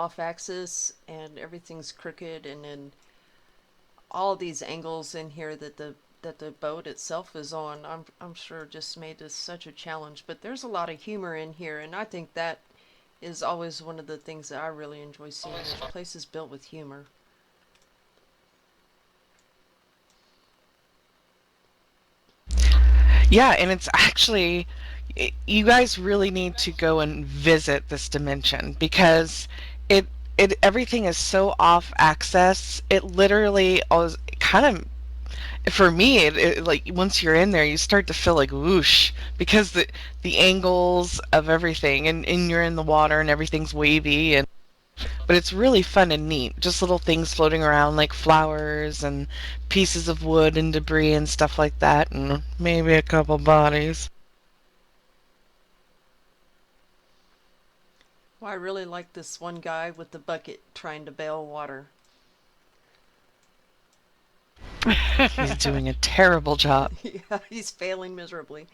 off axis and everything's crooked, and then all these angles in here that the boat itself is on, I'm sure just made this such a challenge. But there's a lot of humor in here, and I think that is always one of the things that I really enjoy seeing is places built with humor. Yeah, and it's actually, you guys really need to go and visit this dimension because it everything is so off access. It literally was kind of, for me, like once you're in there, you start to feel like whoosh because the angles of everything, and you're in the water and everything's wavy, and but it's really fun and neat. Just little things floating around like flowers and pieces of wood and debris and stuff like that, and maybe a couple bodies. Well, I really like this one guy with the bucket trying to bail water. He's doing a terrible job. Yeah, he's failing miserably.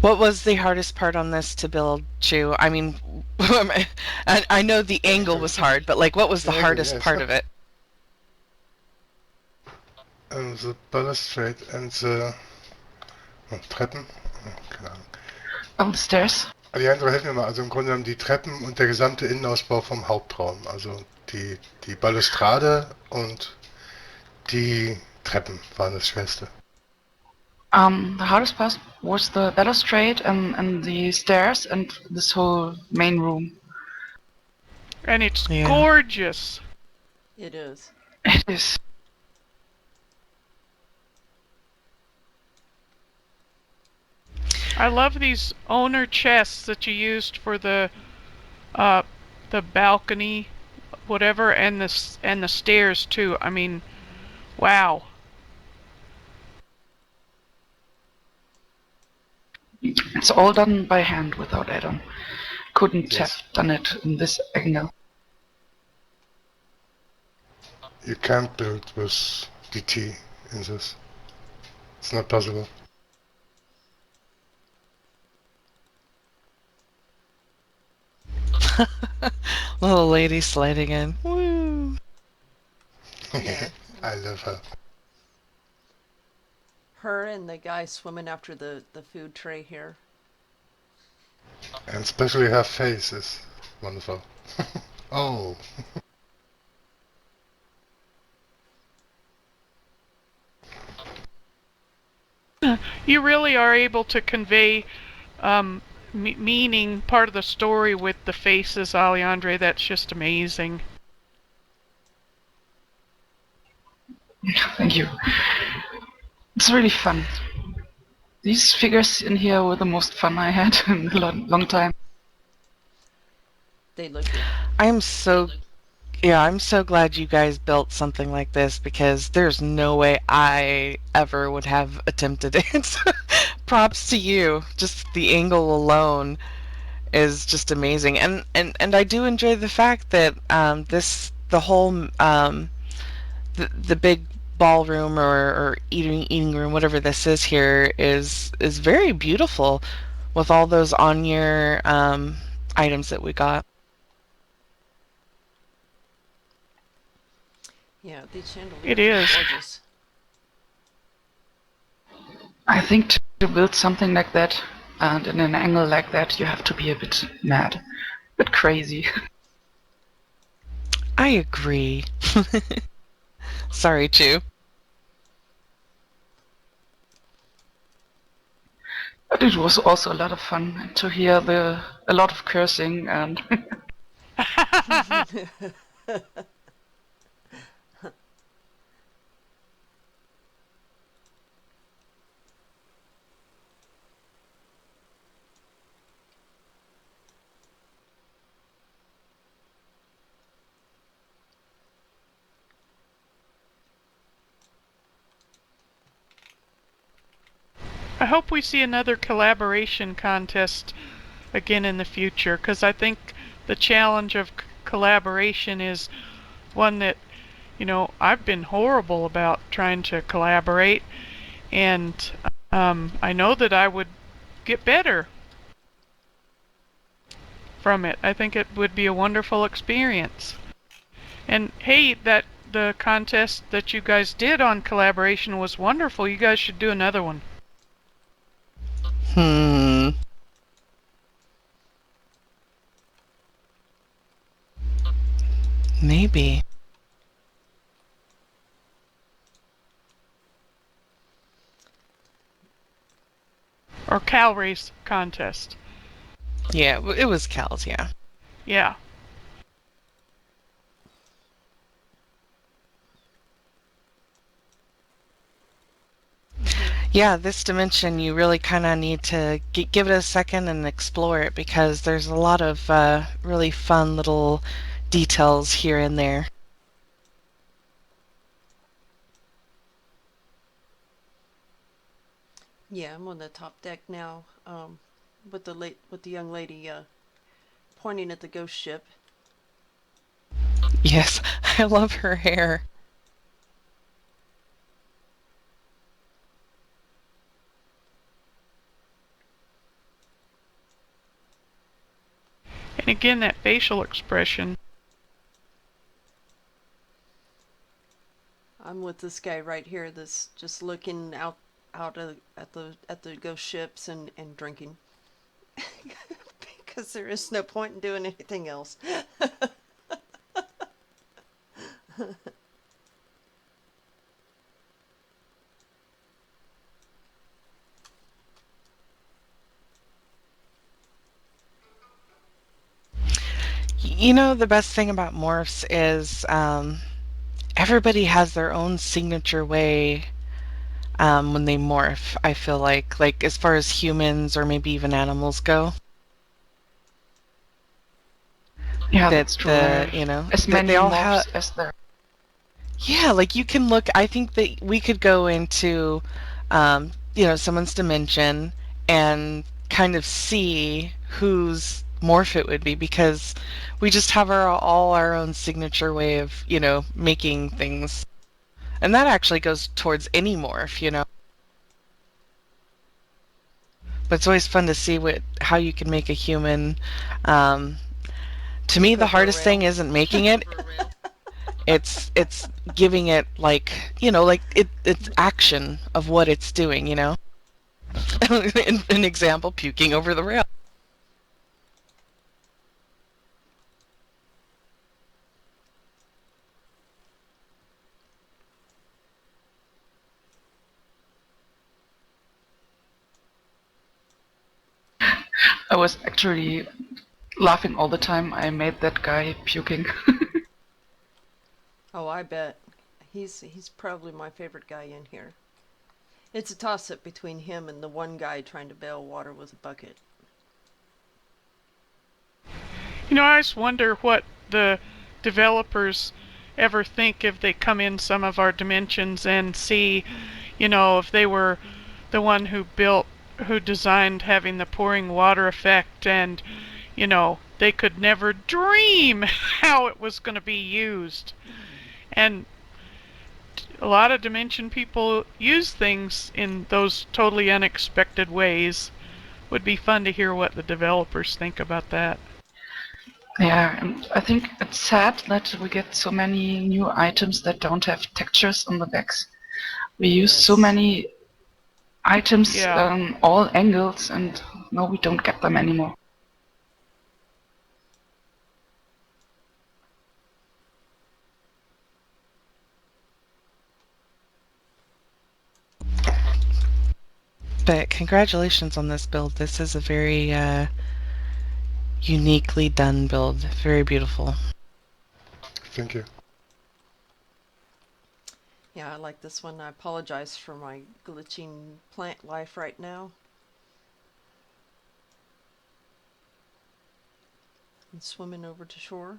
What was the hardest part on this to build, Chu? I mean, I know the angle was hard, but like, what was The the angle, hardest yes. part of it? The balustrade and the Treppen. Keine Ahnung. On the stairs. Alejandro, helf mir mal. Also im Grunde genommen die Treppen und der gesamte Innenausbau vom Hauptraum. Also die Balustrade und die Treppen waren das Schwerste. The hardest part was the balustrade and the stairs and this whole main room. And it's Yeah. gorgeous. It is. It is. I love these owner chests that you used for the balcony, whatever, and the stairs too. I mean, wow. It's all done by hand without add-on. Couldn't Yes. have done it in this angle. You can't build with DT in this. It's not possible. Little lady sliding in. Woo! Yeah. I love her. Her and the guy swimming after the food tray here. And especially her face is wonderful. Oh. You really are able to convey meaning, part of the story with the faces, Alejandre. That's just amazing. Thank you. It's really fun. These figures in here were the most fun I had in a long time. They look good. I'm so glad you guys built something like this because there's no way I ever would have attempted it. Props to you. Just the angle alone is just amazing. And I do enjoy the fact that the whole the big ballroom or eating room, whatever this is here, is very beautiful with all those on your items that we got. Yeah, these chandeliers It is. are gorgeous. I think to build something like that and in an angle like that, you have to be a bit mad, a bit crazy. I agree. Sorry, Chu. But it was also a lot of fun to hear a lot of cursing and I hope we see another collaboration contest again in the future, because I think the challenge of collaboration is one that, I've been horrible about trying to collaborate, And I know that I would get better from it. I think it would be a wonderful experience. And hey, that the contest that you guys did on collaboration was wonderful. You guys should do another one. Hmm. Maybe. Or calories contest. Yeah, it was Cal's, yeah. Yeah. Yeah, this dimension, you really kind of need to give it a second and explore it because there's a lot of really fun little details here and there. Yeah, I'm on the top deck now, with the young lady pointing at the ghost ship. Yes, I love her hair. And again, that facial expression. I'm with this guy right here that's just looking at the ghost ships and drinking. Because there is no point in doing anything else. You know, the best thing about morphs is everybody has their own signature way when they morph, I feel like as far as humans or maybe even animals go. Yeah, That that's true. There are you know, as that many they all have. morphs as there. Yeah, like you can look. I think that we could go into, you know, someone's dimension and kind of see whose morph it would be because we just have all our own signature way of, you know, making things. And that actually goes towards any morph, you know. But it's always fun to see how you can make a human. Um, to me, Trip the over a hardest rail. thing isn't making it. It's giving it like, you know, like it's action of what it's doing, you know. An example, puking over the rail. I was actually laughing all the time I made that guy puking. Oh, I bet. He's probably my favorite guy in here. It's a toss-up between him and the one guy trying to bail water with a bucket. You know, I just wonder what the developers ever think if they come in some of our dimensions and see, you know, if they were the one who designed having the pouring water effect and, you know, they could never dream how it was going to be used. And a lot of dimension people use things in those totally unexpected ways. Would be fun to hear what the developers think about that. Yeah, and I think it's sad that we get so many new items that don't have textures on the backs. We use so Yes. many items, Yeah. all angles, and no, we don't get them anymore. But congratulations on this build. This is a very uniquely done build. Very beautiful. Thank you. Yeah, I like this one. I apologize for my glitching plant life right now. And swimming over to shore.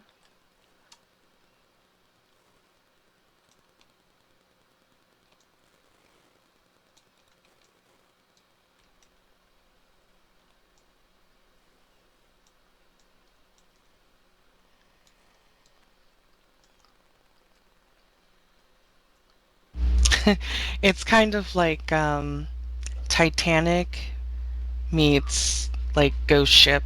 It's kind of like Titanic meets like Ghost Ship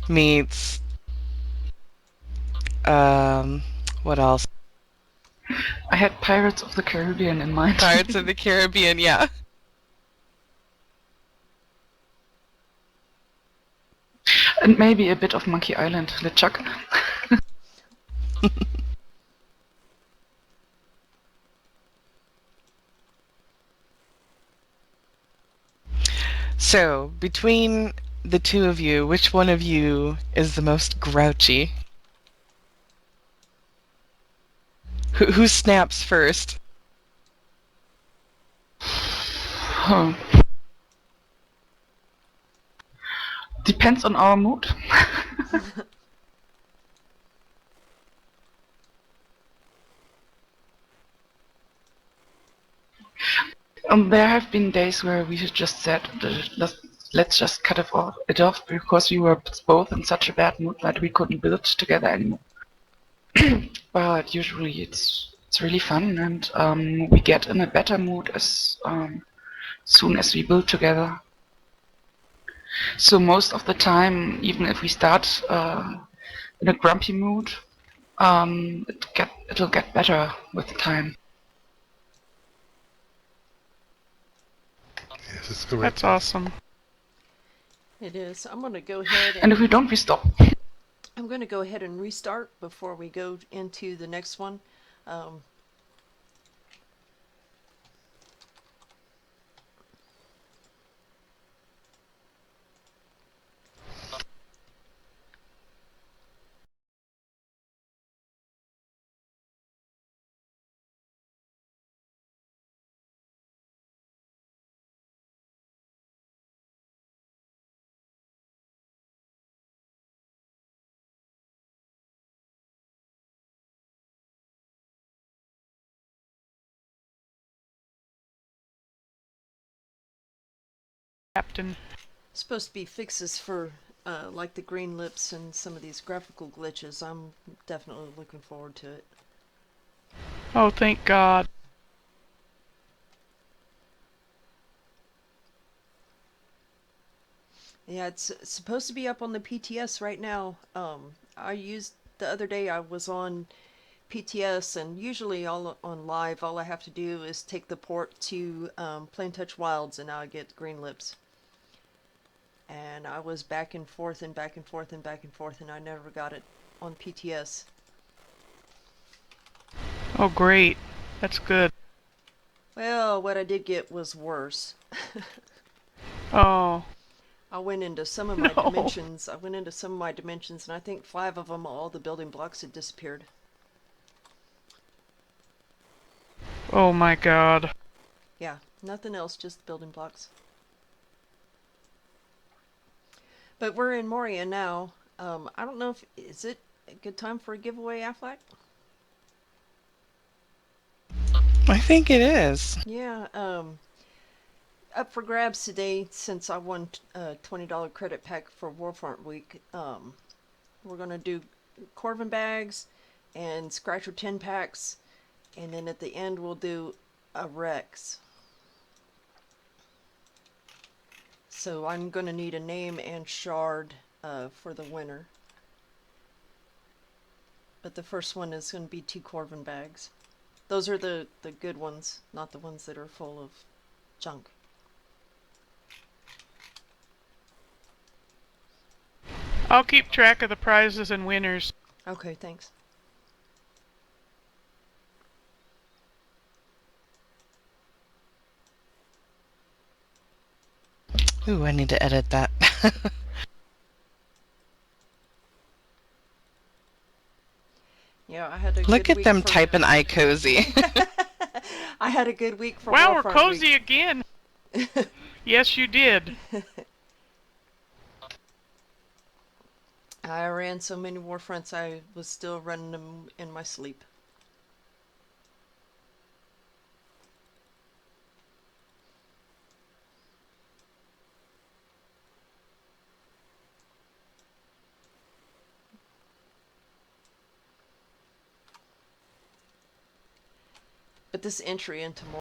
meets um what else? I had Pirates of the Caribbean in mind. Pirates of the Caribbean, yeah. And maybe a bit of Monkey Island, LeChuck. So, between the two of you, which one of you is the most grouchy? Who snaps first? Huh. Depends on our mood. There have been days where we just said, let's just cut it off because we were both in such a bad mood that we couldn't build together anymore. But usually it's really fun, and we get in a better mood as soon as we build together. So most of the time, even if we start in a grumpy mood, it'll get better with time. Yes, it's correct. That's awesome. It is. I'm gonna go ahead And if we don't, we stop. I'm gonna go ahead and restart before we go into the next one. Um, Captain. Supposed to be fixes for like the green lips and some of these graphical glitches. I'm definitely looking forward to it. Oh, thank God. Yeah, it's supposed to be up on the PTS right now. I used the other day. I was on PTS, and usually all on live, all I have to do is take the port to Plain Touch Wilds, and now I get green lips. And I was back and forth and back and forth and back and forth, and I never got it on PTS. Oh, great. That's good. Well, what I did get was worse. Oh, I went into some of my no. dimensions. I went into some of my dimensions, and I think 5 of them, all the building blocks had disappeared. Oh my God. Yeah, nothing else, just building blocks. But we're in Moria now. I don't know if is it a good time for a giveaway, Affleck? I think it is. Yeah. Up for grabs today since I won a $20 credit pack for Warfront Week. We're gonna do Corvin bags and Scratcher 10 packs, and then at the end we'll do a Rex. So I'm gonna need a name and shard for the winner. But the first one is gonna be 2 Corvin bags. Those are the good ones, not the ones that are full of junk. I'll keep track of the prizes and winners. Okay, thanks. Ooh, I need to edit that. Yeah, I had a Look good at week them for... typing iCozy. I had a good week for Wow, we're Warfront cozy Week. again. Yes, you did. I ran so many Warfronts, I was still running them in my sleep. But this entry into more